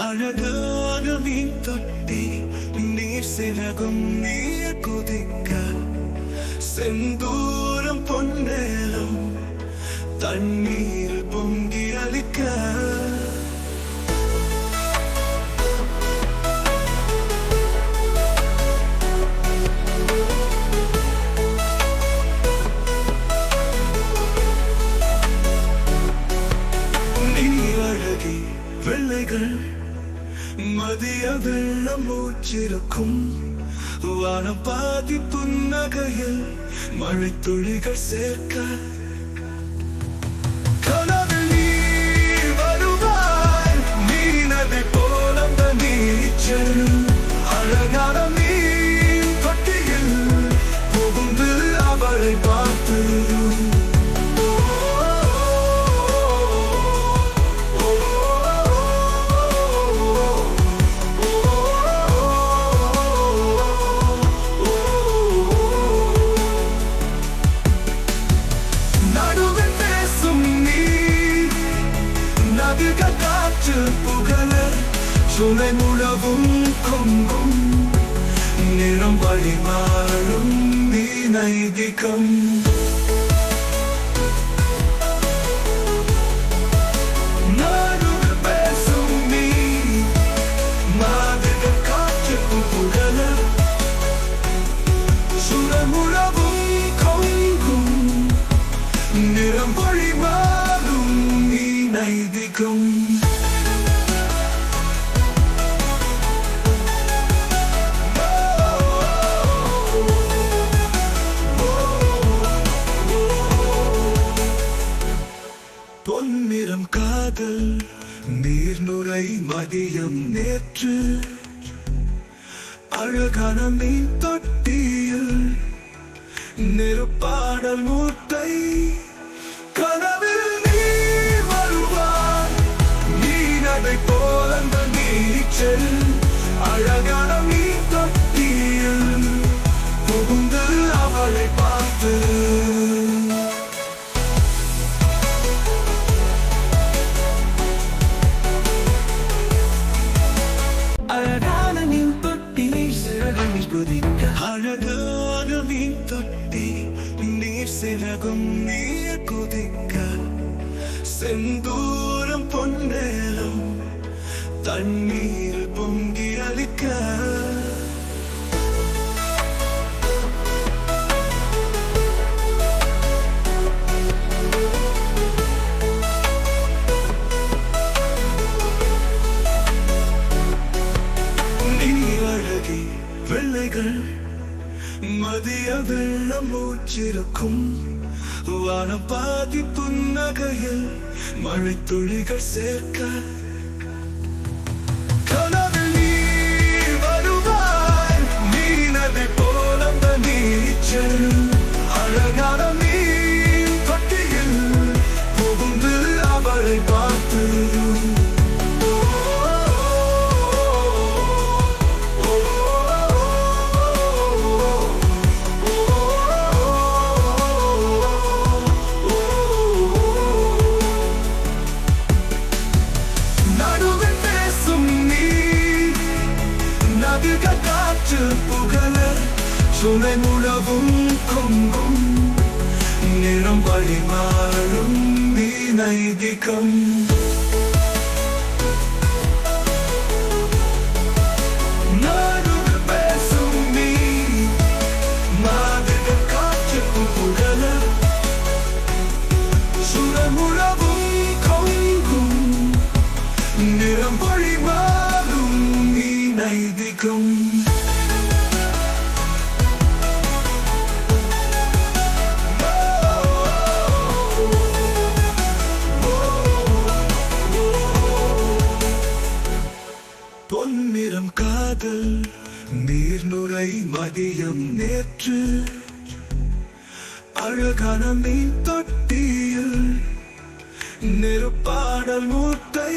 அழகான மீன் தொட்டி நீர் சிறகும் நீர் குதிக்க செந்தூரம் பொன்னேலம் தண்ணீர் பொங்கி அளிக்க வெள்ளைகள் மதிய வெள்ளம் மூச்சிருக்கும் வானம் பாதி புன்னகையில் மழை துளிகள் சேர்க்க கனவில் நீ வருவாய் நீனதை போல அந்த நீச்சல் அழகான மீன் தொட்டியில் புகுந்து அவளை பார்த்து சுனை முழவும் கொங்கும் நிறம் வழி மாறும் நீ நைதிகம் நடுவில் பேசும் நீ மாதிர காற்று புகழ சுனை முழவும் கொங்கும் நிறம் வழி மாறும் நீ நைதிகம் பொன்னிறம் காதல் நீர்நுரை மதியம் நேற்று அழகான மீன் தொட்டியில் நெருப்பாடல் மூட்டை கனவில் நீ வருவாய் நீனதை போல அந்த நீச்சல் அழகான மீன் தொட்டியில் புகுந்து அவளை பார்த்து அழகான மீன் தொட்டி நீர் சிறகும் நீர் குதிக்க செந்தூரம் பொன்னேலம் தண்ணீர் பொங்கி அளிக்க வெள்ளைகள் மதிய வெள்ளம் மூச்சிருக்கும் வானம் பாதி புன்னகையில் மழை துளிகள் சேர்க்க கனவில் நீ வருவாய் நீனதை போல அந்த நீச்சல் அழகான மீன் தொட்டியில் புகுந்து அவளை பார்த்து காற்று புகழ சுனை முழவும் கொங்கும் நிறம் வழி மாறும் நீ நைதிகம் நடுவில் பேசும் நீ மாதிர காற்று புகழ சுனை முழவும் கொங்கும் நிறம் வழி மாறும் நீ நைதிகம் பொன்னிறம் காதல் நீர்நுரை மதியம் நேற்று அழகான மீன் தொட்டியில் நெருப்பாடல் மூட்டை